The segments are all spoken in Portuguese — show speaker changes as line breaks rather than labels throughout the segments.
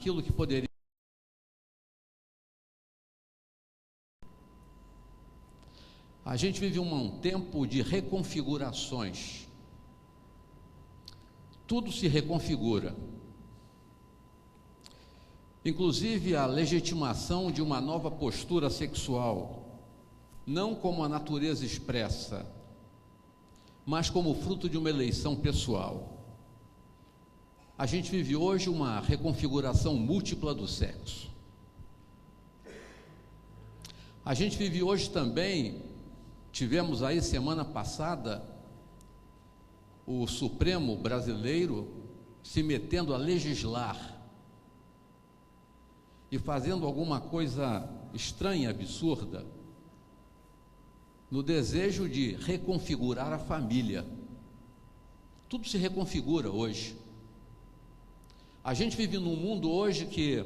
aquilo que poderia. A gente vive um tempo de reconfigurações. Tudo se reconfigura. Inclusive a legitimação de uma nova postura sexual, não como a natureza expressa, mas como fruto de uma eleição pessoal. A gente vive hoje uma reconfiguração múltipla do sexo. A gente vive hoje também, tivemos aí semana passada, o Supremo brasileiro se metendo a legislar e fazendo alguma coisa estranha, absurda, no desejo de reconfigurar a família. Tudo se reconfigura hoje. A gente vive num mundo hoje que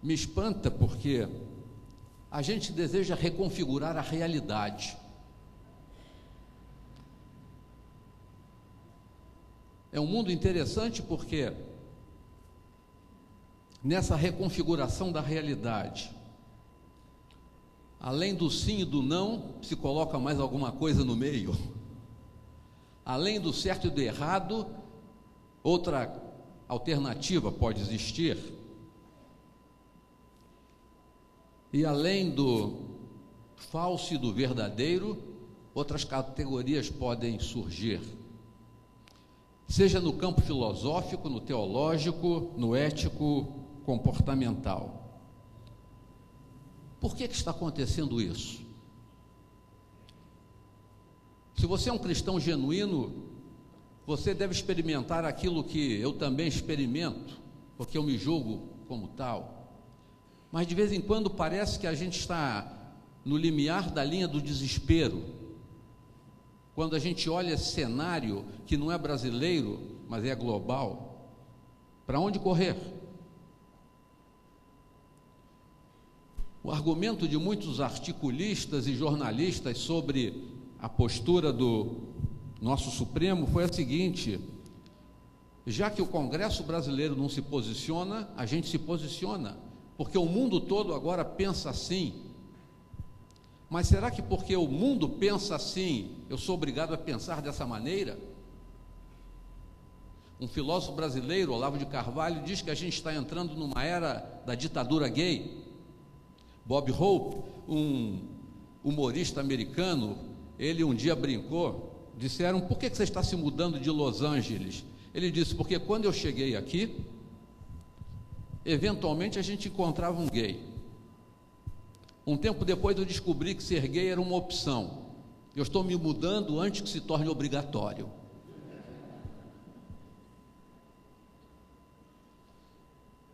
me espanta, porque a gente deseja reconfigurar a realidade. É um mundo interessante porque nessa reconfiguração da realidade, além do sim e do não, se coloca mais alguma coisa no meio. Além do certo e do errado, outra alternativa pode existir. E além do falso e do verdadeiro, outras categorias podem surgir. Seja no campo filosófico, no teológico, no ético, comportamental. Por que está acontecendo isso? Se você é um cristão genuíno, você deve experimentar aquilo que eu também experimento, porque eu me julgo como tal. Mas de vez em quando parece que a gente está no limiar da linha do desespero. Quando a gente olha esse cenário que não é brasileiro, mas é global, para onde correr? O argumento de muitos articulistas e jornalistas sobre a postura do nosso Supremo foi a seguinte: já que o Congresso brasileiro não se posiciona, a gente se posiciona, porque o mundo todo agora pensa assim. Mas será que porque o mundo pensa assim, eu sou obrigado a pensar dessa maneira? Um filósofo brasileiro, Olavo de Carvalho, diz que a gente está entrando numa era da ditadura gay. Bob Hope, um humorista americano, ele um dia brincou, disseram: por que você está se mudando de Los Angeles? Ele disse: porque quando eu cheguei aqui, eventualmente a gente encontrava um gay. Um tempo depois eu descobri que ser gay era uma opção. Eu estou me mudando antes que se torne obrigatório.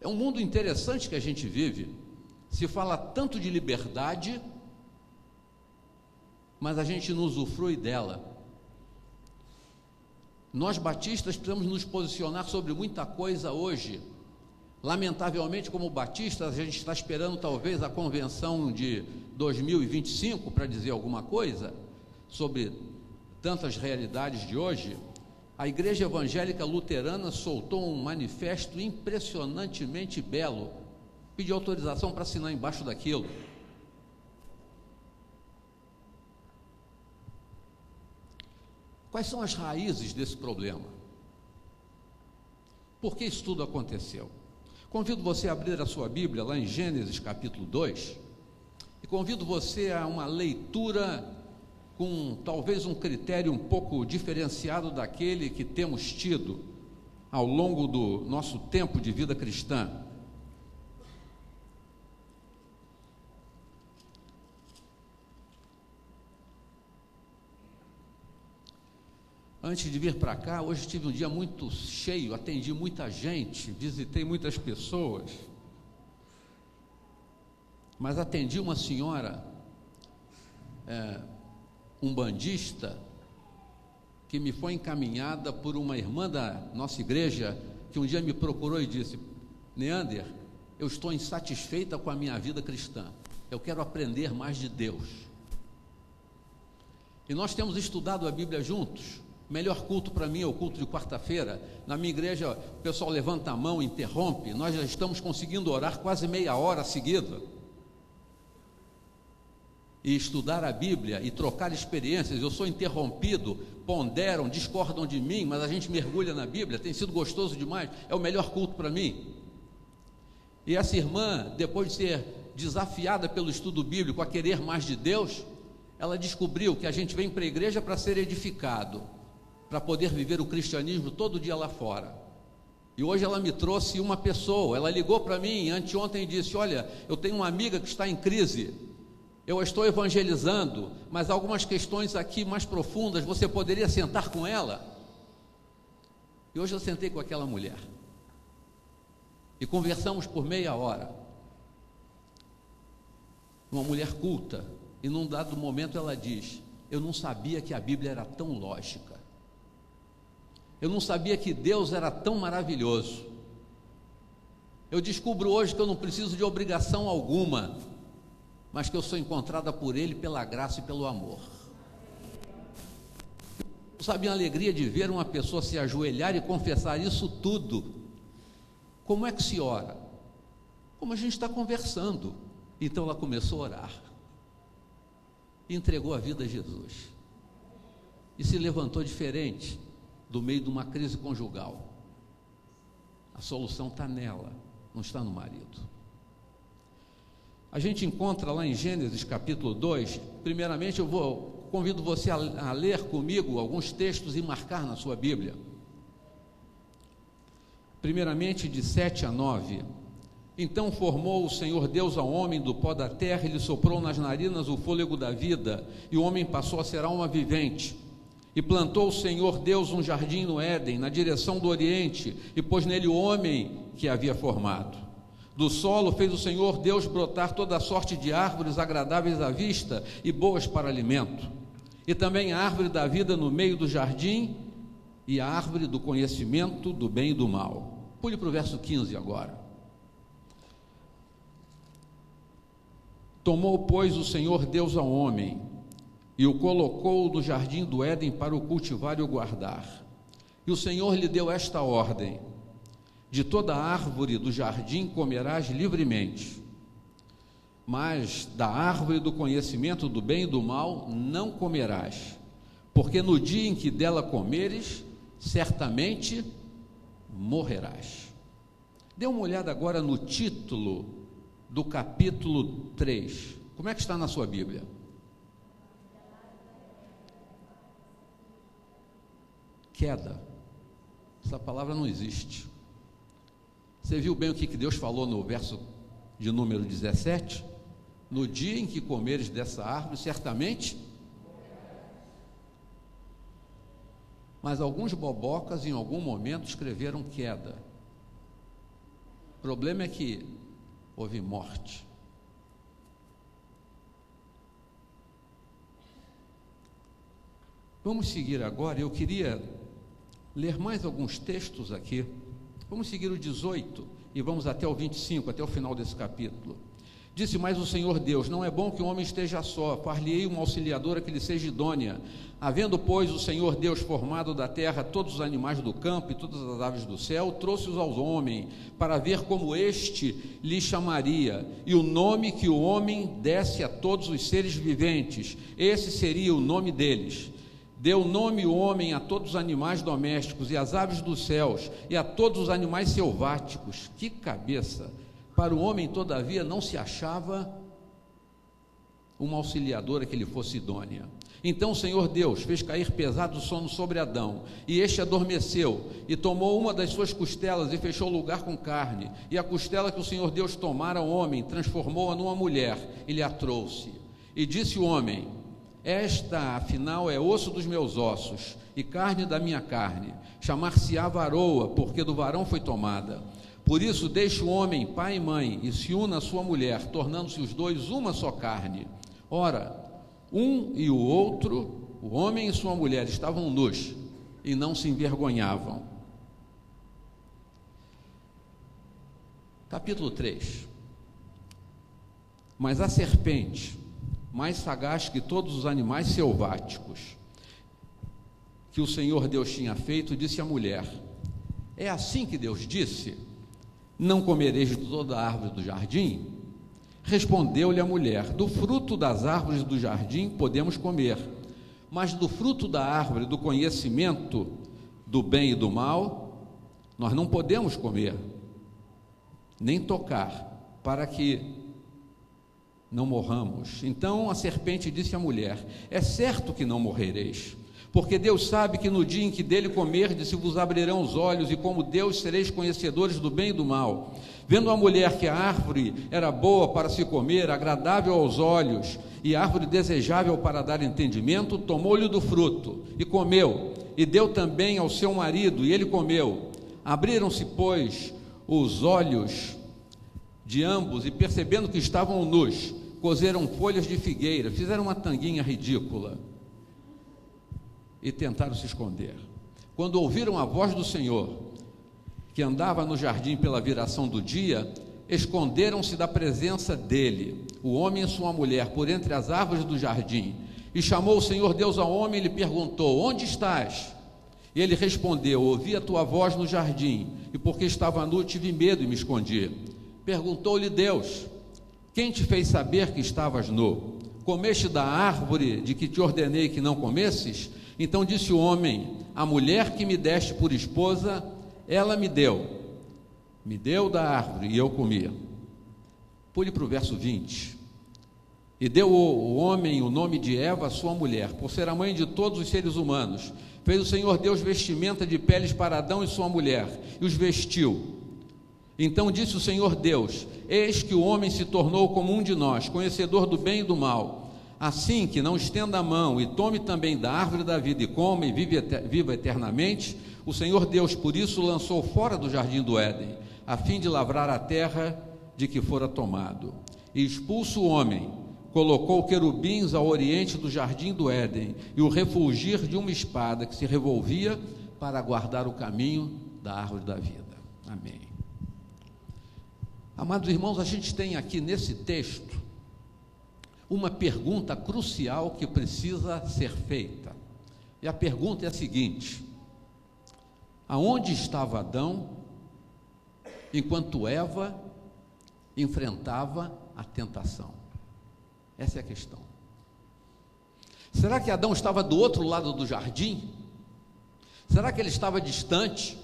É um mundo interessante que a gente vive. Se fala tanto de liberdade, mas a gente não usufrui dela. Nós batistas precisamos nos posicionar sobre muita coisa hoje. Lamentavelmente, como batistas, a gente está esperando talvez a convenção de 2025 para dizer alguma coisa sobre tantas realidades de hoje. A Igreja Evangélica Luterana soltou um manifesto impressionantemente belo, pediu autorização para assinar embaixo daquilo. Quais são as raízes desse problema? Por que isso tudo aconteceu? Convido você a abrir a sua Bíblia lá em Gênesis capítulo 2 e convido você a uma leitura com talvez um critério um pouco diferenciado daquele que temos tido ao longo do nosso tempo de vida cristã. Antes de vir para cá, hoje tive um dia muito cheio, atendi muita gente, visitei muitas pessoas, mas atendi uma senhora, umbandista, que me foi encaminhada por uma irmã da nossa igreja, que um dia me procurou e disse: Neander, eu estou insatisfeita com a minha vida cristã, eu quero aprender mais de Deus. E nós temos estudado a Bíblia juntos. Melhor culto para mim é o culto de quarta-feira. Na minha igreja, o pessoal levanta a mão, interrompe. Nós já estamos conseguindo orar quase meia hora seguida. E estudar a Bíblia e trocar experiências. Eu sou interrompido, ponderam, discordam de mim, mas a gente mergulha na Bíblia. Tem sido gostoso demais. É o melhor culto para mim. E essa irmã, depois de ser desafiada pelo estudo bíblico a querer mais de Deus, ela descobriu que a gente vem para a igreja para ser edificado, para poder viver o cristianismo todo dia lá fora. E hoje ela me trouxe uma pessoa. Ela ligou para mim anteontem e disse: olha, eu tenho uma amiga que está em crise, eu a estou evangelizando, mas algumas questões aqui mais profundas, você poderia sentar com ela? E hoje eu sentei com aquela mulher e conversamos por meia hora. Uma mulher culta. E num dado momento ela diz: eu não sabia que a Bíblia era tão lógica, eu não sabia que Deus era tão maravilhoso. Eu descubro hoje que eu não preciso de obrigação alguma, mas que eu sou encontrada por Ele pela graça e pelo amor. Sabe a alegria de ver uma pessoa se ajoelhar e confessar isso tudo? Como é que se ora? Como a gente está conversando. Então ela começou a orar, entregou a vida a Jesus e se levantou diferente do meio de uma crise conjugal. A solução está nela, não está no marido. A gente encontra lá em Gênesis capítulo 2, primeiramente convido você a ler comigo alguns textos e marcar na sua Bíblia. Primeiramente de 7 a 9. Então formou o Senhor Deus ao homem do pó da terra, e lhe soprou nas narinas o fôlego da vida, e o homem passou a ser alma vivente. E plantou o Senhor Deus um jardim no Éden, na direção do Oriente, e pôs nele o homem que havia formado. Do solo fez o Senhor Deus brotar toda a sorte de árvores agradáveis à vista e boas para alimento. E também a árvore da vida no meio do jardim, e a árvore do conhecimento do bem e do mal. Pule para o verso 15 agora. Tomou, pois, o Senhor Deus ao homem, e o colocou no jardim do Éden para o cultivar e o guardar. E o Senhor lhe deu esta ordem: de toda árvore do jardim comerás livremente, mas da árvore do conhecimento do bem e do mal não comerás, porque no dia em que dela comeres, certamente morrerás. Dê uma olhada agora no título do capítulo 3. Como é que está na sua Bíblia? Queda. Essa palavra não existe. Você viu bem o que Deus falou no verso de número 17? No dia em que comeres dessa árvore, certamente. Mas alguns bobocas em algum momento escreveram queda. O problema é que houve morte. Vamos seguir agora. Eu queria ler mais alguns textos aqui. Vamos seguir o 18 e vamos até o 25, até o final desse capítulo. Disse mais o Senhor Deus: não é bom que o homem esteja só, far-lhe-ei uma auxiliadora que lhe seja idônea. Havendo, pois, o Senhor Deus formado da terra todos os animais do campo e todas as aves do céu, trouxe-os ao homem, para ver como este lhe chamaria, e o nome que o homem desse a todos os seres viventes, esse seria o nome deles. Deu nome o homem a todos os animais domésticos e às aves dos céus e a todos os animais selváticos. Que cabeça! Para o homem, todavia, não se achava uma auxiliadora que lhe fosse idônea. Então o Senhor Deus fez cair pesado sono sobre Adão, e este adormeceu, e tomou uma das suas costelas e fechou o lugar com carne, e a costela que o Senhor Deus tomara ao homem, transformou-a numa mulher, e lhe a trouxe. E disse o homem: esta, afinal, é osso dos meus ossos, e carne da minha carne, chamar-se-á varoa, porque do varão foi tomada. Por isso deixe o homem pai e mãe, e se una a sua mulher, tornando-se os dois uma só carne. Ora, um e o outro, o homem e sua mulher, estavam nus, e não se envergonhavam. Capítulo 3. Mas a serpente, mais sagaz que todos os animais selváticos, que o Senhor Deus tinha feito, disse à mulher: é assim que Deus disse: não comereis de toda a árvore do jardim? Respondeu-lhe a mulher: do fruto das árvores do jardim podemos comer, mas do fruto da árvore do conhecimento do bem e do mal, nós não podemos comer, nem tocar, para que não morramos. Então a serpente disse à mulher: é certo que não morrereis, porque Deus sabe que no dia em que dele comerdes, se vos abrirão os olhos, e como Deus sereis conhecedores do bem e do mal. Vendo a mulher que a árvore era boa para se comer, agradável aos olhos, e árvore desejável para dar entendimento, tomou-lhe do fruto, e comeu, e deu também ao seu marido, e ele comeu. Abriram-se, pois, os olhos de ambos, e percebendo que estavam nus, coseram folhas de figueira, fizeram uma tanguinha ridícula, e tentaram se esconder. Quando ouviram a voz do Senhor, que andava no jardim pela viração do dia, esconderam-se da presença dele, o homem e sua mulher, por entre as árvores do jardim. E chamou o Senhor Deus ao homem e lhe perguntou: onde estás? E ele respondeu: ouvi a tua voz no jardim, e porque estava nu, tive medo e me escondi. Perguntou-lhe Deus: quem te fez saber que estavas nu? Comeste da árvore de que te ordenei que não comesses? Então disse o homem: a mulher que me deste por esposa, ela me deu da árvore e eu comi. Pule para o verso 20. E deu o homem o nome de Eva, sua mulher, por ser a mãe de todos os seres humanos. Fez o Senhor Deus vestimenta de peles para Adão e sua mulher, e os vestiu. Então disse o Senhor Deus: eis que o homem se tornou como um de nós, conhecedor do bem e do mal. Assim que não estenda a mão e tome também da árvore da vida e coma e viva eternamente. O Senhor Deus por isso lançou fora do jardim do Éden, a fim de lavrar a terra de que fora tomado. E expulso o homem, colocou querubins ao oriente do jardim do Éden, e o refulgir de uma espada que se revolvia para guardar o caminho da árvore da vida. Amém. Amados irmãos, a gente tem aqui nesse texto uma pergunta crucial que precisa ser feita. E a pergunta é a seguinte: aonde estava Adão enquanto Eva enfrentava a tentação? Essa é a questão. Será que Adão estava do outro lado do jardim? Será que ele estava distante?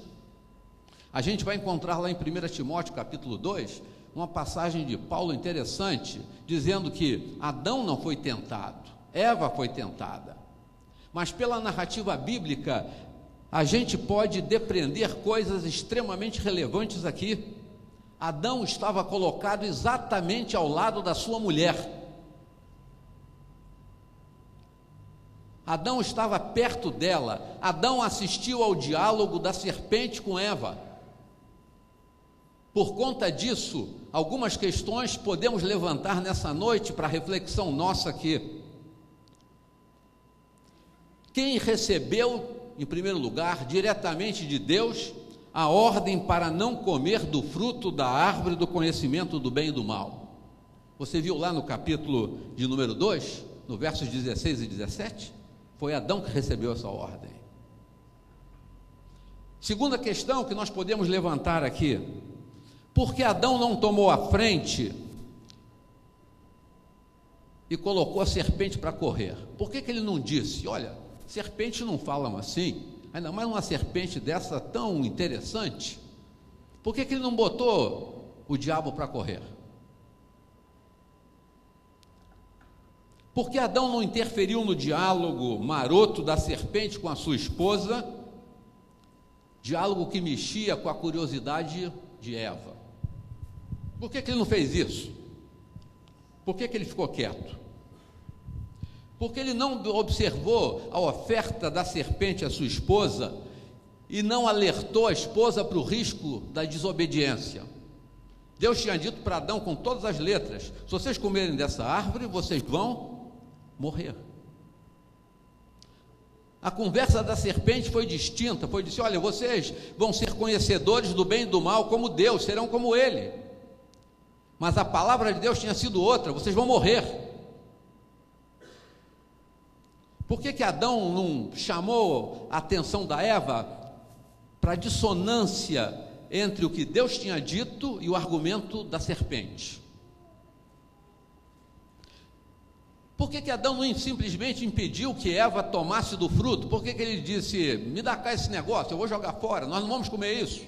A gente vai encontrar lá em 1 Timóteo capítulo 2, uma passagem de Paulo interessante, dizendo que Adão não foi tentado, Eva foi tentada. Mas pela narrativa bíblica, a gente pode depreender coisas extremamente relevantes aqui. Adão estava colocado exatamente ao lado da sua mulher. Adão estava perto dela. Adão assistiu ao diálogo da serpente com Eva. Por conta disso, algumas questões podemos levantar nessa noite para reflexão nossa aqui. Quem recebeu, em primeiro lugar, diretamente de Deus, a ordem para não comer do fruto da árvore do conhecimento do bem e do mal? Você viu lá no capítulo de número 2, no versos 16 e 17? Foi Adão que recebeu essa ordem. Segunda questão que nós podemos levantar aqui: por que Adão não tomou a frente e colocou a serpente para correr? Por que ele não disse: olha, serpente não falam assim, ainda mais uma serpente dessa tão interessante? Por que ele não botou o diabo para correr? Por que Adão não interferiu no diálogo maroto da serpente com a sua esposa, diálogo que mexia com a curiosidade de Eva? Por que ele não fez isso? Por que ele ficou quieto? Por que ele não observou a oferta da serpente à sua esposa e não alertou a esposa para o risco da desobediência? Deus tinha dito para Adão com todas as letras: se vocês comerem dessa árvore, vocês vão morrer. A conversa da serpente foi distinta, foi dizer: olha, vocês vão ser conhecedores do bem e do mal como Deus, serão como Ele. Mas a palavra de Deus tinha sido outra: vocês vão morrer. Por que Adão não chamou a atenção da Eva para a dissonância entre o que Deus tinha dito e o argumento da serpente? Por que Adão não simplesmente impediu que Eva tomasse do fruto? Por que ele disse, me dá cá esse negócio, eu vou jogar fora, nós não vamos comer isso?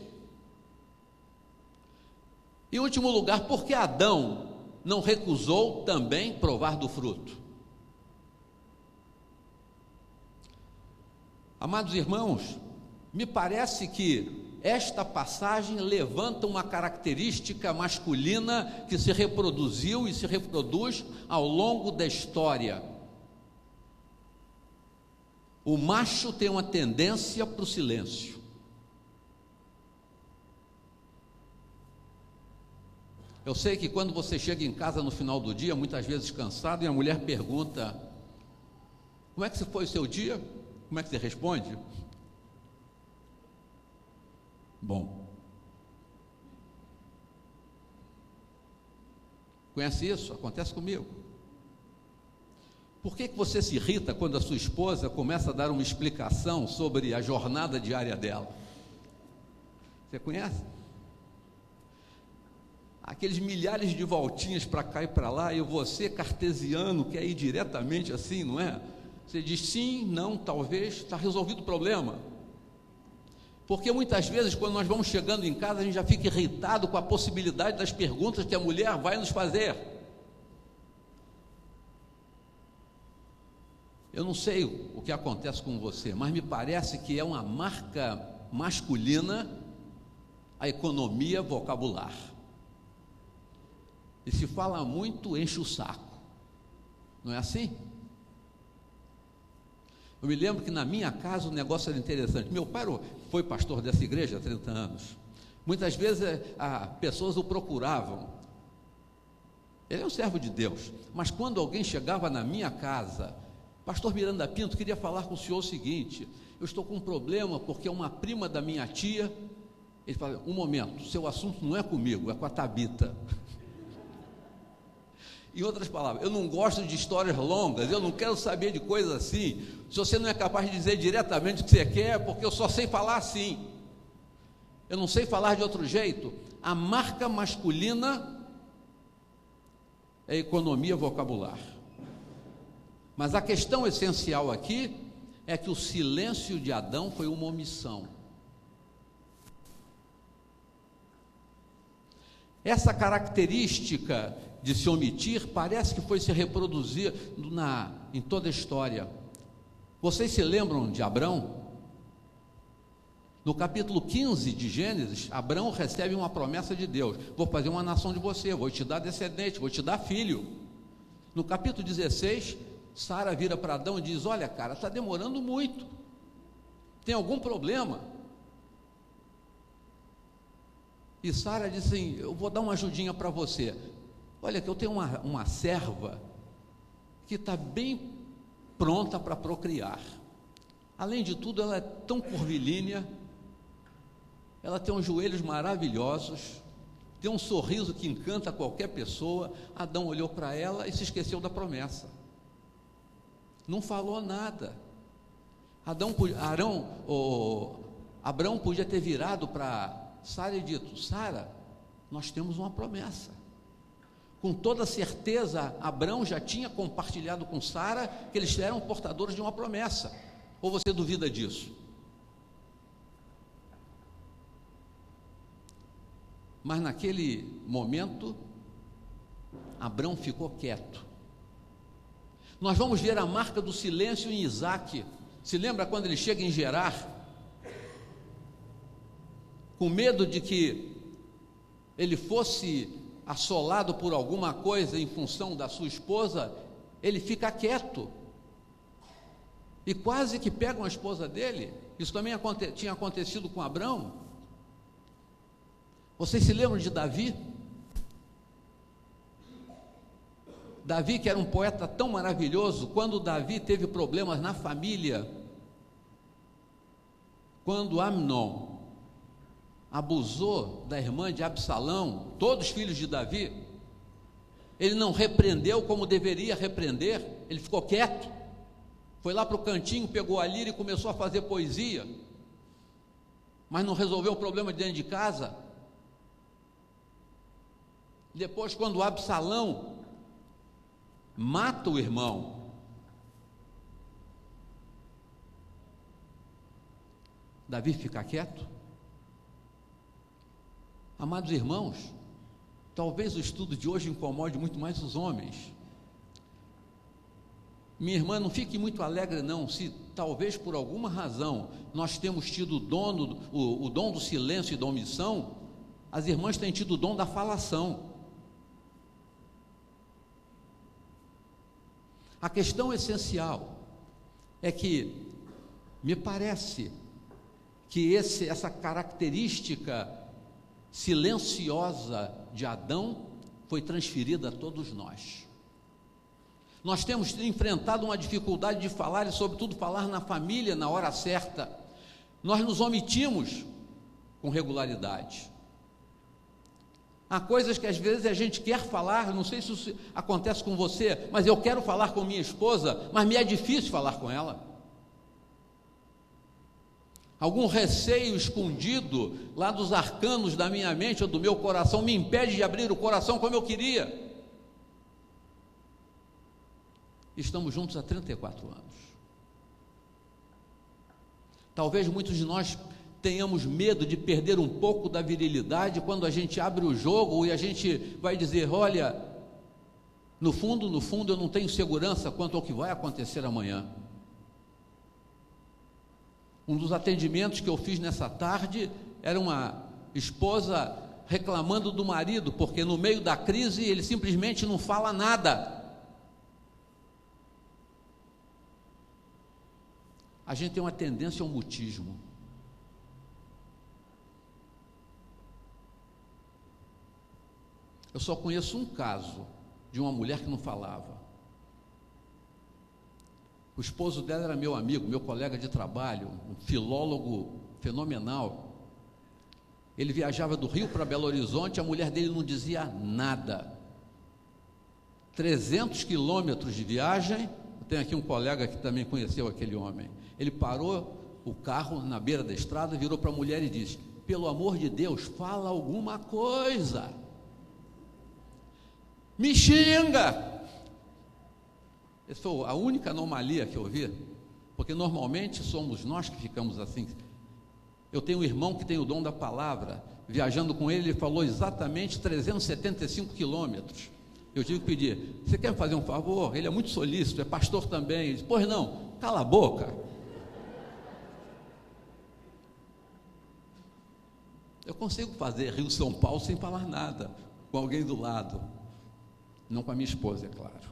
Em último lugar, por que Adão não recusou também provar do fruto? Amados irmãos, me parece que esta passagem levanta uma característica masculina que se reproduziu e se reproduz ao longo da história. O macho tem uma tendência para o silêncio. Eu sei que quando você chega em casa no final do dia, muitas vezes cansado, e a mulher pergunta, como é que foi o seu dia? Como é que você responde? Bom. Conhece isso? Acontece comigo. Por que você se irrita quando a sua esposa começa a dar uma explicação sobre a jornada diária dela? Você conhece? Aqueles milhares de voltinhas para cá e para lá, e você cartesiano quer ir diretamente assim, não é? Você diz sim, não, talvez, está resolvido o problema. Porque muitas vezes, quando nós vamos chegando em casa, a gente já fica irritado com a possibilidade das perguntas que a mulher vai nos fazer. Eu não sei o que acontece com você, mas me parece que é uma marca masculina a economia vocabular. E se fala muito, enche o saco. Não é assim? Eu me lembro que na minha casa o negócio era interessante. Meu pai foi pastor dessa igreja há 30 anos. Muitas vezes pessoas o procuravam. Ele é um servo de Deus. Mas quando alguém chegava na minha casa, pastor Miranda Pinto, queria falar com o senhor o seguinte, eu estou com um problema porque uma prima da minha tia, ele fala, um momento, seu assunto não é comigo, é com a Tabita. Em outras palavras, eu não gosto de histórias longas, eu não quero saber de coisas assim. Se você não é capaz de dizer diretamente o que você quer, porque eu só sei falar assim, eu não sei falar de outro jeito. A marca masculina é a economia vocabular. Mas a questão essencial aqui é que o silêncio de Adão foi uma omissão. Essa característica de se omitir, parece que foi se reproduzir em toda a história. Vocês se lembram de Abrão? No capítulo 15 de Gênesis, Abrão recebe uma promessa de Deus, vou fazer uma nação de você, vou te dar descendente, vou te dar filho. No capítulo 16, Sara vira para Adão e diz, olha cara, está demorando muito, tem algum problema? E Sara diz assim, eu vou dar uma ajudinha para você. Olha que eu tenho uma serva que está bem pronta para procriar. Além de tudo, ela é tão curvilínea, ela tem uns joelhos maravilhosos, tem um sorriso que encanta qualquer pessoa. Adão olhou para ela e se esqueceu da promessa. Não falou nada. Abrão podia ter virado para Sara e dito, Sara, nós temos uma promessa. Com toda certeza, Abrão já tinha compartilhado com Sara que eles eram portadores de uma promessa. Ou você duvida disso? Mas naquele momento, Abrão ficou quieto. Nós vamos ver a marca do silêncio em Isaac. Se lembra quando ele chega em Gerar? Com medo de que ele fosse assolado por alguma coisa em função da sua esposa, ele fica quieto. E quase que pegam a esposa dele. Isso também tinha acontecido com Abrão. Vocês se lembram de Davi? Davi, que era um poeta tão maravilhoso, quando Davi teve problemas na família, quando Amnon abusou da irmã de Absalão, todos filhos de Davi, ele não repreendeu como deveria repreender, ele ficou quieto. Foi lá para o cantinho, pegou a lira e começou a fazer poesia, mas não resolveu o problema de dentro de casa. Depois, quando Absalão mata o irmão, Davi fica quieto. Amados irmãos, talvez o estudo de hoje incomode muito mais os homens. Minha irmã, não fique muito alegre não, se talvez por alguma razão nós temos tido o dom do silêncio e da omissão, as irmãs têm tido o dom da falação. A questão essencial é que me parece que essa característica silenciosa de Adão foi transferida a todos nós. Nós temos enfrentado uma dificuldade de falar e, sobretudo, falar na família na hora certa. Nós nos omitimos com regularidade. Há coisas que às vezes a gente quer falar, não sei se isso acontece com você, mas eu quero falar com minha esposa, mas me é difícil falar com ela. Algum receio escondido lá dos arcanos da minha mente ou do meu coração me impede de abrir o coração como eu queria. Estamos juntos há 34 anos. Talvez muitos de nós tenhamos medo de perder um pouco da virilidade quando a gente abre o jogo e a gente vai dizer, olha, no fundo eu não tenho segurança quanto ao que vai acontecer amanhã. Um dos atendimentos que eu fiz nessa tarde era uma esposa reclamando do marido, porque no meio da crise ele simplesmente não fala nada. A gente tem uma tendência ao mutismo. Eu só conheço um caso de uma mulher que não falava. O esposo dela era meu amigo, meu colega de trabalho, um filólogo fenomenal. Ele viajava do Rio para Belo Horizonte, a mulher dele não dizia nada. 300 quilômetros de viagem. Eu tenho aqui um colega que também conheceu aquele homem. Ele parou o carro na beira da estrada, virou para a mulher e disse, pelo amor de Deus, fala alguma coisa. Me xinga. Essa foi a única anomalia que eu vi, porque normalmente somos nós que ficamos assim. Eu tenho um irmão que tem o dom da palavra, viajando com ele, ele falou exatamente 375 quilômetros. Eu tive que pedir, você quer me fazer um favor? Ele é muito solícito, é pastor também. Ele disse, pois não, cala a boca. Eu consigo fazer Rio-São Paulo sem falar nada, com alguém do lado. Não com a minha esposa, é claro.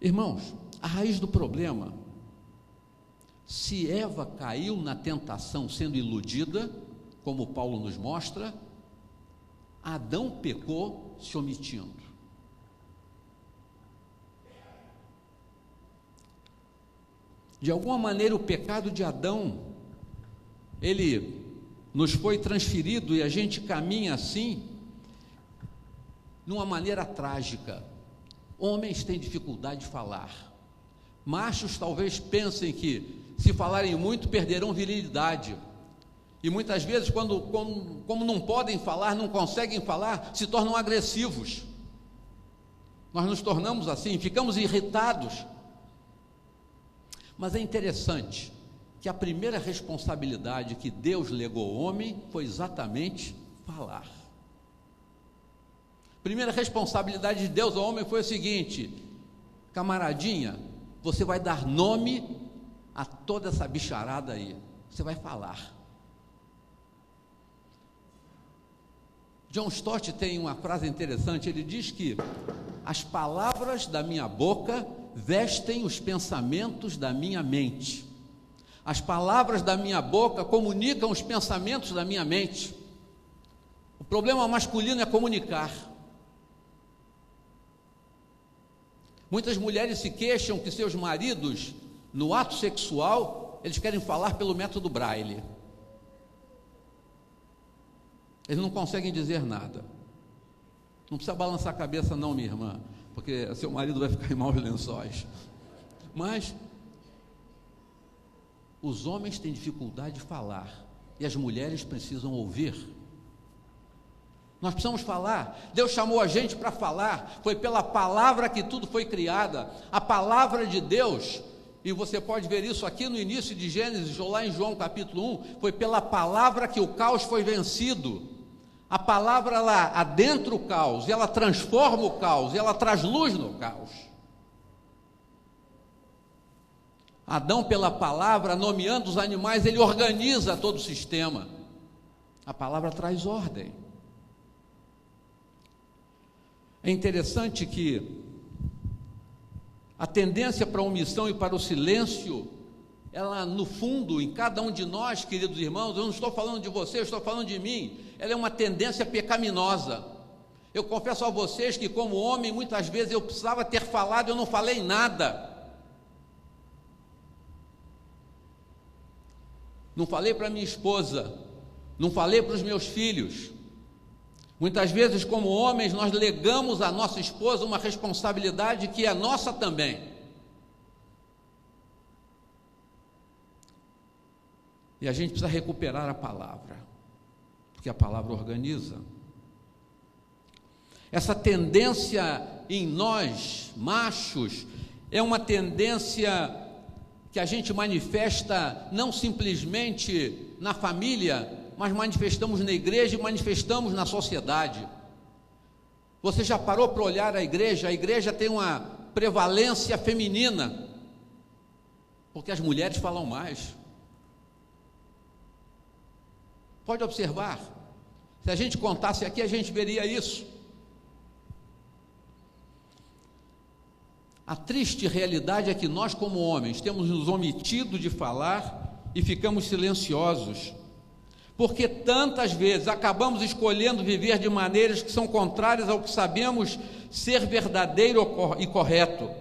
Irmãos, a raiz do problema, se Eva caiu na tentação sendo iludida, como Paulo nos mostra, Adão pecou se omitindo. De alguma maneira o pecado de Adão, ele nos foi transferido e a gente caminha assim, numa maneira trágica. Homens têm dificuldade de falar. Machos talvez pensem que, se falarem muito, perderão virilidade. E muitas vezes, como não podem falar, não conseguem falar, se tornam agressivos. Nós nos tornamos assim, ficamos irritados. Mas é interessante que a primeira responsabilidade que Deus legou ao homem foi exatamente falar. A primeira responsabilidade de Deus ao homem foi o seguinte: camaradinha, você vai dar nome a toda essa bicharada aí, você vai falar. John Stott tem uma frase interessante, ele diz que as palavras da minha boca vestem os pensamentos da minha mente. As palavras da minha boca comunicam os pensamentos da minha mente. O problema masculino é comunicar. Muitas mulheres se queixam que seus maridos, no ato sexual, eles querem falar pelo método Braille. Eles não conseguem dizer nada. Não precisa balançar a cabeça não, minha irmã. porque seu marido vai ficar em maus lençóis. Mas os homens têm dificuldade de falar e as mulheres precisam ouvir. Nós precisamos falar. Deus chamou a gente para falar. Foi pela palavra que tudo foi criado. A palavra de Deus, e você pode ver isso aqui no início de Gênesis, ou lá em João capítulo 1, foi pela palavra que o caos foi vencido. A palavra, ela adentra o caos, e ela transforma o caos, e ela traz luz no caos. Adão, pela palavra, nomeando os animais, ele organiza todo o sistema. A palavra traz ordem. É interessante que a tendência para a omissão e para o silêncio, ela no fundo, em cada um de nós, queridos irmãos, eu não estou falando de você, eu estou falando de mim, ela é uma tendência pecaminosa. Eu confesso a vocês que, como homem, muitas vezes eu precisava ter falado, eu não falei nada. Não falei para minha esposa, não falei para os meus filhos. Muitas vezes, como homens, nós legamos à nossa esposa uma responsabilidade que é nossa também. E a gente precisa recuperar a palavra, porque a palavra organiza. Essa tendência em nós, machos, é uma tendência que a gente manifesta não simplesmente na família, mas manifestamos na igreja e manifestamos na sociedade. Você já parou para olhar a igreja? A igreja tem uma prevalência feminina, porque as mulheres falam mais. Pode observar, se a gente contasse aqui, a gente veria isso. A triste realidade é que nós, como homens, temos nos omitido de falar e ficamos silenciosos, porque tantas vezes acabamos escolhendo viver de maneiras que são contrárias ao que sabemos ser verdadeiro e correto.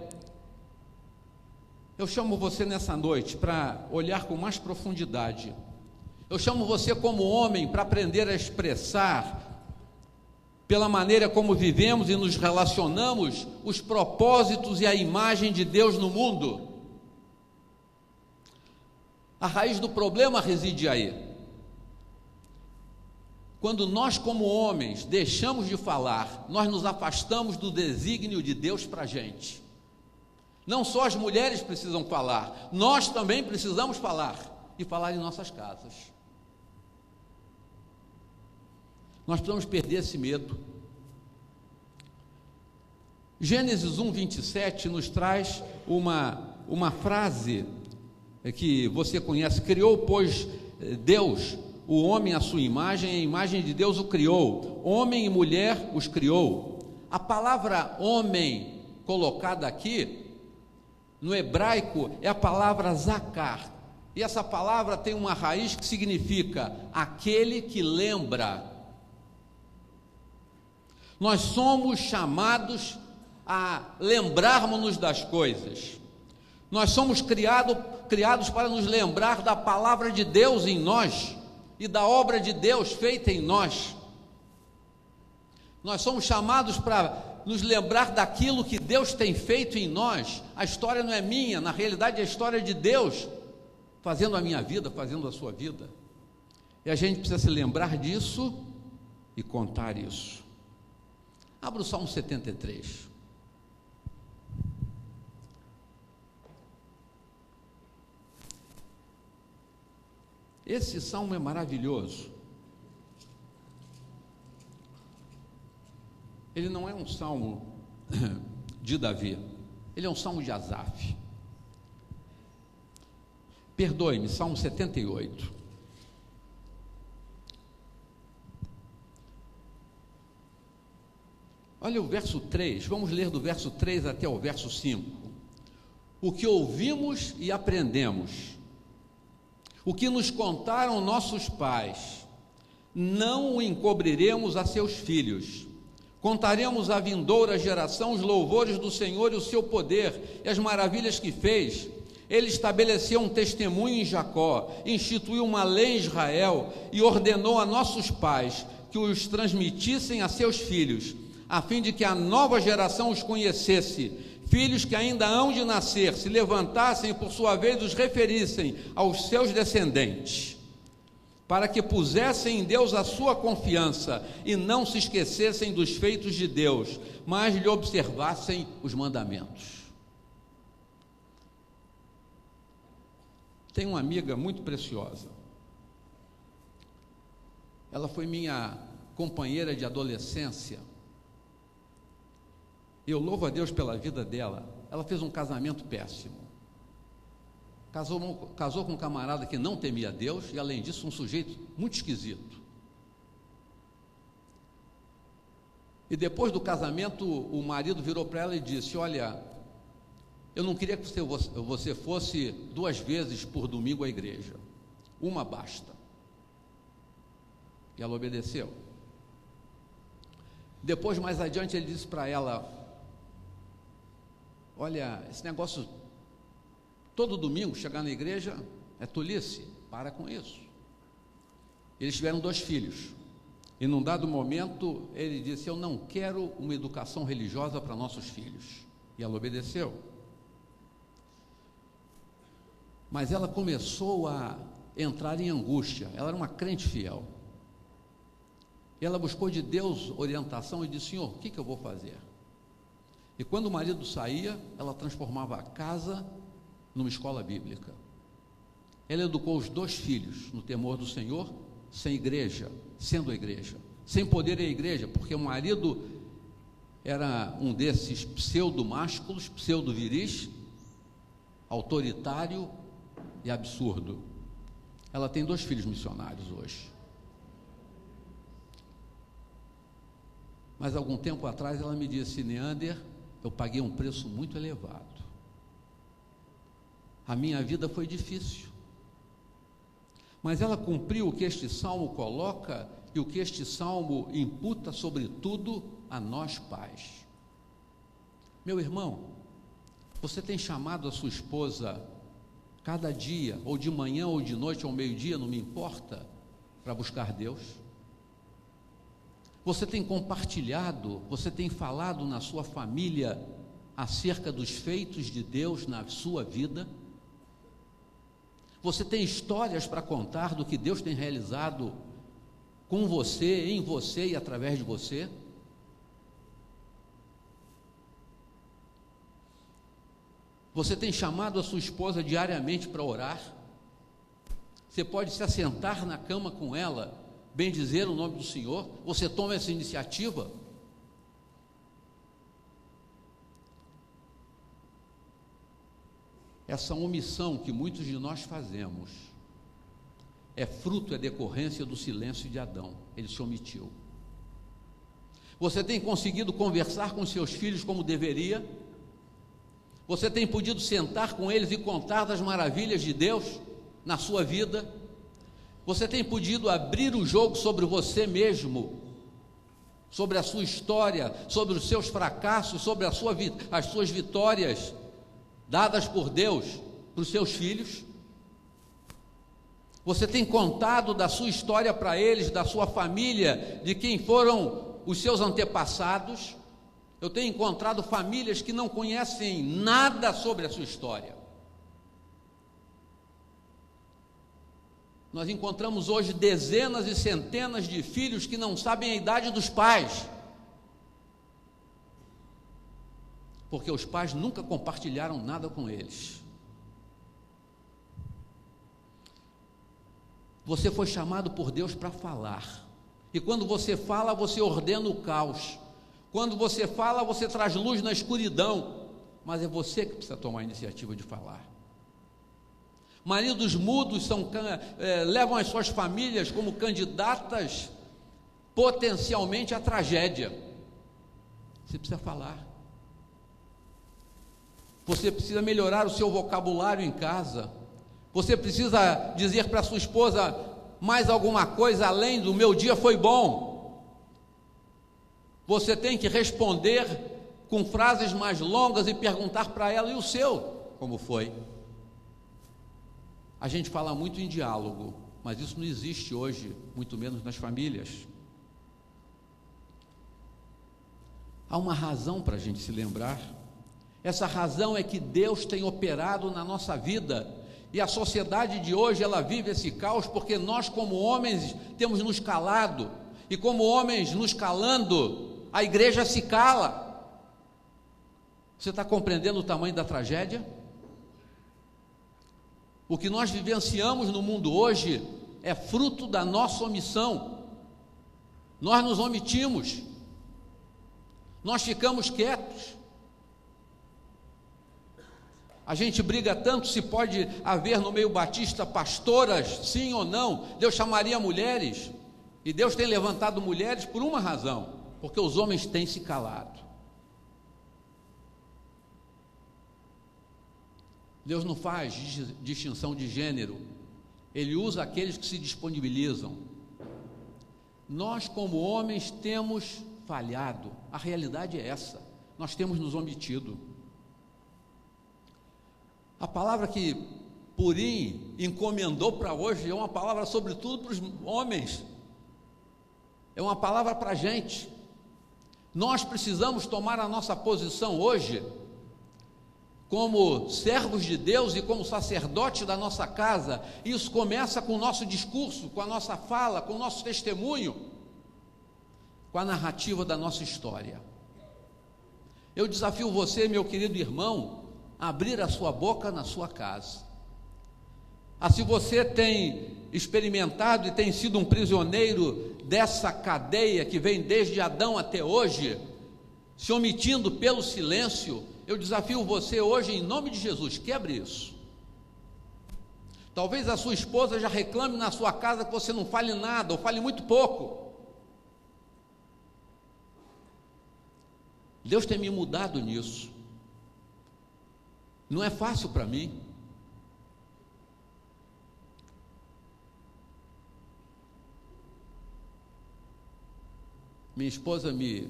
Eu chamo você nessa noite para olhar com mais profundidade. Eu chamo você como homem para aprender a expressar, pela maneira como vivemos e nos relacionamos, os propósitos e a imagem de Deus no mundo. A raiz do problema reside aí. Quando nós, como homens, deixamos de falar, nós nos afastamos do desígnio de Deus para a gente. Não só as mulheres precisam falar, nós também precisamos falar, e falar em nossas casas. Nós precisamos perder esse medo. Gênesis 1:27 nos traz uma frase que você conhece: criou, pois, Deus o homem à sua imagem, a imagem de Deus o criou, homem e mulher os criou. A palavra homem colocada aqui, no hebraico, é a palavra zakar, e essa palavra tem uma raiz que significa aquele que lembra. Nós somos chamados a lembrarmos-nos das coisas. Nós somos criados para nos lembrar da palavra de Deus em nós e da obra de Deus feita em nós. Nós somos chamados para nos lembrar daquilo que Deus tem feito em nós. A história não é minha, na realidade é a história de Deus fazendo a minha vida, fazendo a sua vida. E a gente precisa se lembrar disso e contar isso. Abra o Salmo 73. Esse salmo é maravilhoso. Ele não é um salmo de Davi, ele é um salmo de Asaf. Perdoe-me, Salmo 78. Olha o verso 3, vamos ler do verso 3 até o verso 5. O que ouvimos e aprendemos, o que nos contaram nossos pais, não o encobriremos a seus filhos. Contaremos à vindoura geração os louvores do Senhor e o seu poder e as maravilhas que fez. Ele estabeleceu um testemunho em Jacó, instituiu uma lei em Israel e ordenou a nossos pais que os transmitissem a seus filhos, a fim de que a nova geração os conhecesse, filhos que ainda hão de nascer, se levantassem e por sua vez os referissem aos seus descendentes, para que pusessem em Deus a sua confiança e não se esquecessem dos feitos de Deus, mas lhe observassem os mandamentos. Tenho uma amiga muito preciosa. Ela foi minha companheira de adolescência. Eu louvo a Deus pela vida dela. Ela fez um casamento péssimo. Casou com um camarada que não temia Deus e, além disso, um sujeito muito esquisito. E depois do casamento, o marido virou para ela e disse: olha, eu não queria que você fosse 2 vezes por domingo à igreja. Uma basta. E ela obedeceu. Depois, mais adiante, ele disse para ela: olha, esse negócio todo domingo chegar na igreja é tolice, para com isso. Eles tiveram 2 filhos, e num dado momento ele disse: eu não quero uma educação religiosa para nossos filhos, e ela obedeceu. Mas ela começou a entrar em angústia. Ela era uma crente fiel, e ela buscou de Deus orientação e disse: Senhor, o que eu vou fazer? E quando o marido saía, ela transformava a casa numa escola bíblica. Ela educou os 2 filhos no temor do Senhor, sem igreja, sendo a igreja, sem poder ir à igreja, porque o marido era um desses pseudo-másculos, pseudo-viris, autoritário e absurdo. Ela tem 2 filhos missionários hoje. Mas algum tempo atrás ela me disse: Neander, eu paguei um preço muito elevado. A minha vida foi difícil, mas ela cumpriu o que este salmo coloca e o que este salmo imputa sobretudo a nós pais. Meu irmão, você tem chamado a sua esposa cada dia, ou de manhã ou de noite, ou meio-dia, não me importa, para buscar Deus? Você tem compartilhado, você tem falado na sua família acerca dos feitos de Deus na sua vida? Você tem histórias para contar do que Deus tem realizado com você, em você e através de você? Você tem chamado a sua esposa diariamente para orar? Você pode se assentar na cama com ela, bendizer o nome do Senhor? Você toma essa iniciativa? Essa omissão que muitos de nós fazemos é fruto, é decorrência do silêncio de Adão. Ele se omitiu. Você tem conseguido conversar com seus filhos como deveria? Você tem podido sentar com eles e contar das maravilhas de Deus na sua vida? Você tem podido abrir o jogo sobre você mesmo, sobre a sua história, sobre os seus fracassos, sobre as suas vitórias dadas por Deus para os seus filhos? Você tem contado da sua história para eles, da sua família, de quem foram os seus antepassados? Eu tenho encontrado famílias que não conhecem nada sobre a sua história. Nós encontramos hoje dezenas e centenas de filhos que não sabem a idade dos pais, porque os pais nunca compartilharam nada com eles. Você foi chamado por Deus para falar, e quando você fala, você ordena o caos. Quando você fala, você traz luz na escuridão, mas é você que precisa tomar a iniciativa de falar. Maridos mudos levam as suas famílias como candidatas potencialmente à tragédia. Você precisa falar. Você precisa melhorar o seu vocabulário em casa. Você precisa dizer para a sua esposa mais alguma coisa além do meu dia foi bom. Você tem que responder com frases mais longas e perguntar para ela: e o seu, como foi? A gente fala muito em diálogo, mas isso não existe hoje, muito menos nas famílias. Há uma razão para a gente se lembrar. Essa razão é que Deus tem operado na nossa vida, e a sociedade de hoje, ela vive esse caos porque nós, como homens, temos nos calado, e como homens nos calando, a igreja se cala. Você está compreendendo o tamanho da tragédia? O que nós vivenciamos no mundo hoje é fruto da nossa omissão. Nós nos omitimos, nós ficamos quietos. A gente briga tanto se pode haver no meio batista pastoras, sim ou não. Deus chamaria mulheres, e Deus tem levantado mulheres por uma razão, porque os homens têm se calado. Deus não faz distinção de gênero, Ele usa aqueles que se disponibilizam. Nós, como homens, temos falhado, a realidade é essa, nós temos nos omitido. A palavra que Purim encomendou para hoje é uma palavra sobretudo para os homens, é uma palavra para a gente. Nós precisamos tomar a nossa posição hoje, como servos de Deus e como sacerdote da nossa casa. Isso começa com o nosso discurso, com a nossa fala, com o nosso testemunho, com a narrativa da nossa história. Eu desafio você, meu querido irmão, a abrir a sua boca na sua casa. Se você tem experimentado e tem sido um prisioneiro dessa cadeia que vem desde Adão até hoje, se omitindo pelo silêncio, eu desafio você hoje, em nome de Jesus, quebre isso. Talvez a sua esposa já reclame na sua casa que você não fale nada, ou fale muito pouco. Deus tem me mudado nisso. Não é fácil para mim. Minha esposa me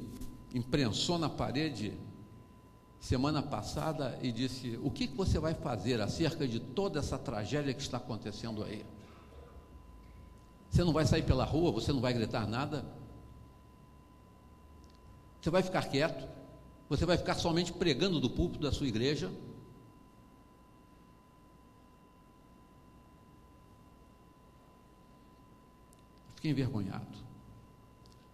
imprensou na parede semana passada e disse: o que você vai fazer acerca de toda essa tragédia que está acontecendo aí? Você não vai sair pela rua, você não vai gritar nada? Você vai ficar quieto? Você vai ficar somente pregando do púlpito da sua igreja? Fiquei envergonhado.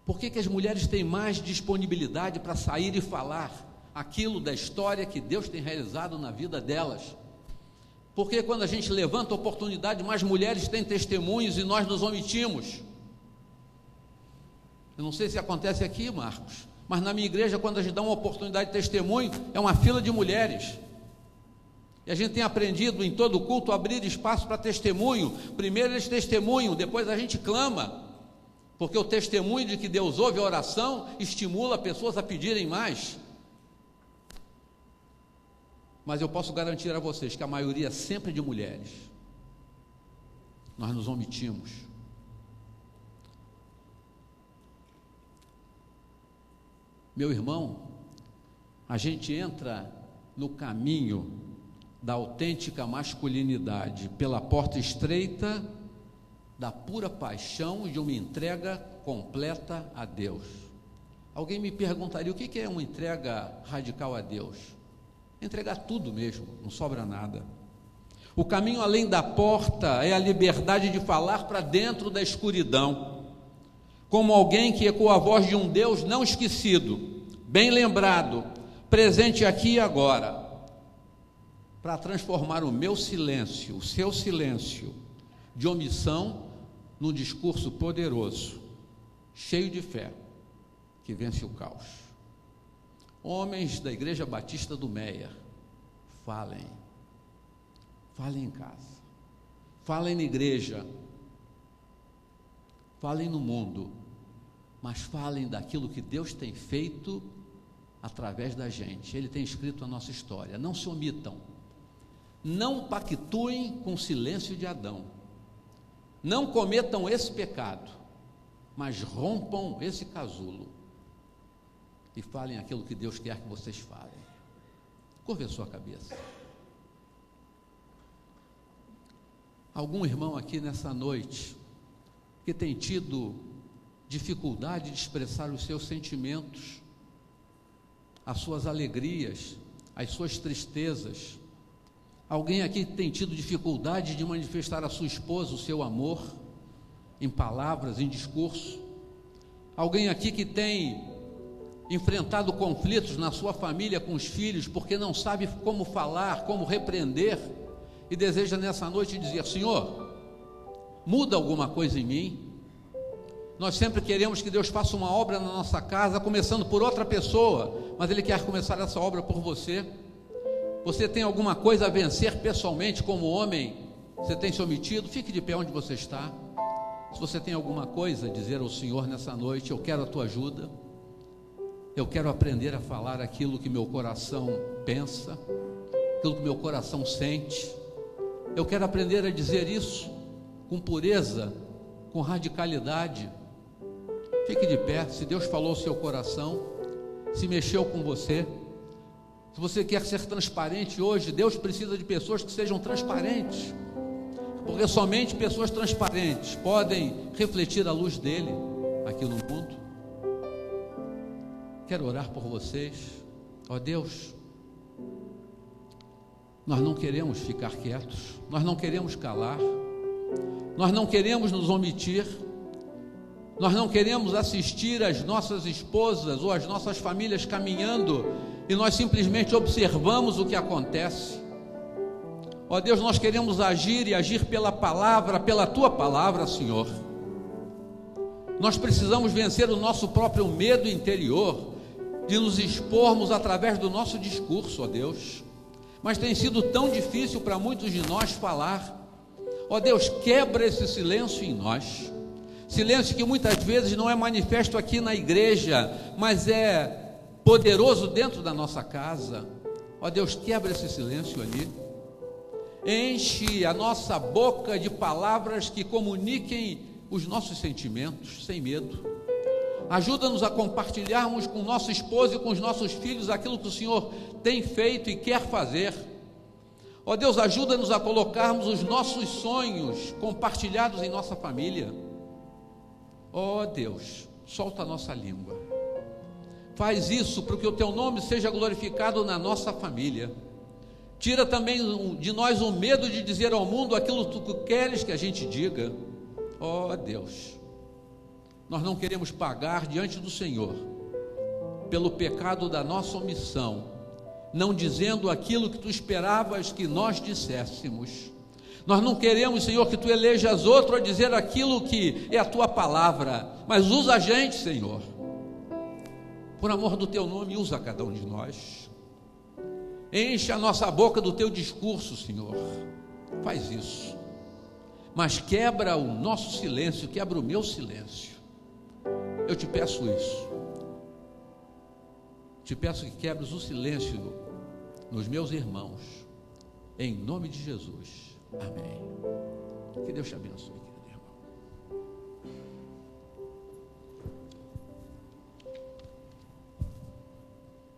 Por que as mulheres têm mais disponibilidade para sair e falar aquilo da história que Deus tem realizado na vida delas? Porque quando a gente levanta a oportunidade, mais mulheres têm testemunhos e nós nos omitimos. Eu não sei se acontece aqui, Marcos, mas na minha igreja, quando a gente dá uma oportunidade de testemunho, é uma fila de mulheres. E a gente tem aprendido em todo culto a abrir espaço para testemunho. Primeiro eles testemunham, depois a gente clama, porque o testemunho de que Deus ouve a oração estimula pessoas a pedirem mais. Mas eu posso garantir a vocês que a maioria é sempre de mulheres. Nós nos omitimos. Meu irmão, a gente entra no caminho da autêntica masculinidade pela porta estreita da pura paixão e de uma entrega completa a Deus. Alguém me perguntaria: o que é uma entrega radical a Deus? Entregar tudo mesmo, não sobra nada. O caminho além da porta é a liberdade de falar para dentro da escuridão, como alguém que ecoa a voz de um Deus não esquecido, bem lembrado, presente aqui e agora, para transformar o meu silêncio, o seu silêncio de omissão, num discurso poderoso, cheio de fé, que vence o caos. Homens da Igreja Batista do Meia, falem em casa, falem na igreja, falem no mundo, mas falem daquilo que Deus tem feito através da gente. Ele tem escrito a nossa história. Não se omitam, não pactuem com o silêncio de Adão, não cometam esse pecado, mas rompam esse casulo e falem aquilo que Deus quer que vocês falem. Curve a sua cabeça. Algum irmão aqui nessa noite que tem tido dificuldade de expressar os seus sentimentos, as suas alegrias, as suas tristezas. Alguém aqui tem tido dificuldade de manifestar à sua esposa o seu amor, em palavras, em discurso? Alguém aqui que tem enfrentado conflitos na sua família com os filhos, porque não sabe como falar, como repreender, e deseja nessa noite dizer: Senhor, muda alguma coisa em mim? Nós sempre queremos que Deus faça uma obra na nossa casa, começando por outra pessoa, mas Ele quer começar essa obra por você. Você tem alguma coisa a vencer pessoalmente como homem? Você tem se omitido? Fique de pé onde você está. Se você tem alguma coisa a dizer ao Senhor nessa noite: eu quero a tua ajuda, eu quero aprender a falar aquilo que meu coração pensa, aquilo que meu coração sente. Eu quero aprender a dizer isso com pureza, com radicalidade. Fique de pé. Se Deus falou ao seu coração, se mexeu com você, se você quer ser transparente hoje, Deus precisa de pessoas que sejam transparentes, porque somente pessoas transparentes podem refletir a luz dele aqui no mundo. Quero orar por vocês. Ó Deus, nós não queremos ficar quietos, nós não queremos calar, nós não queremos nos omitir, nós não queremos assistir as nossas esposas ou as nossas famílias caminhando e nós simplesmente observamos o que acontece. Ó Deus, nós queremos agir e agir pela palavra, pela tua palavra, Senhor. Nós precisamos vencer o nosso próprio medo interior de nos expormos através do nosso discurso, ó Deus. Mas tem sido tão difícil para muitos de nós falar. Ó Deus, quebra esse silêncio em nós. Silêncio que muitas vezes não é manifesto aqui na igreja, mas é poderoso dentro da nossa casa. Ó Deus, quebra esse silêncio ali. Enche a nossa boca de palavras que comuniquem os nossos sentimentos, sem medo. Ajuda-nos a compartilharmos com nosso esposo e com os nossos filhos aquilo que o Senhor tem feito e quer fazer. Ó Deus, ajuda-nos a colocarmos os nossos sonhos compartilhados em nossa família. Ó Deus, solta a nossa língua. Faz isso para que o teu nome seja glorificado na nossa família. Tira também de nós o medo de dizer ao mundo aquilo que tu queres que a gente diga. Ó Deus, nós não queremos pagar diante do Senhor pelo pecado da nossa omissão, não dizendo aquilo que tu esperavas que nós disséssemos. Nós não queremos, Senhor, que tu elejas outro a dizer aquilo que é a tua palavra, mas usa a gente, Senhor. Por amor do teu nome, usa cada um de nós. Enche a nossa boca do teu discurso, Senhor. Faz isso. Mas quebra o nosso silêncio, quebra o meu silêncio. Eu te peço isso. Te peço que quebres o silêncio nos meus irmãos, em nome de Jesus. Amém. Que Deus te abençoe.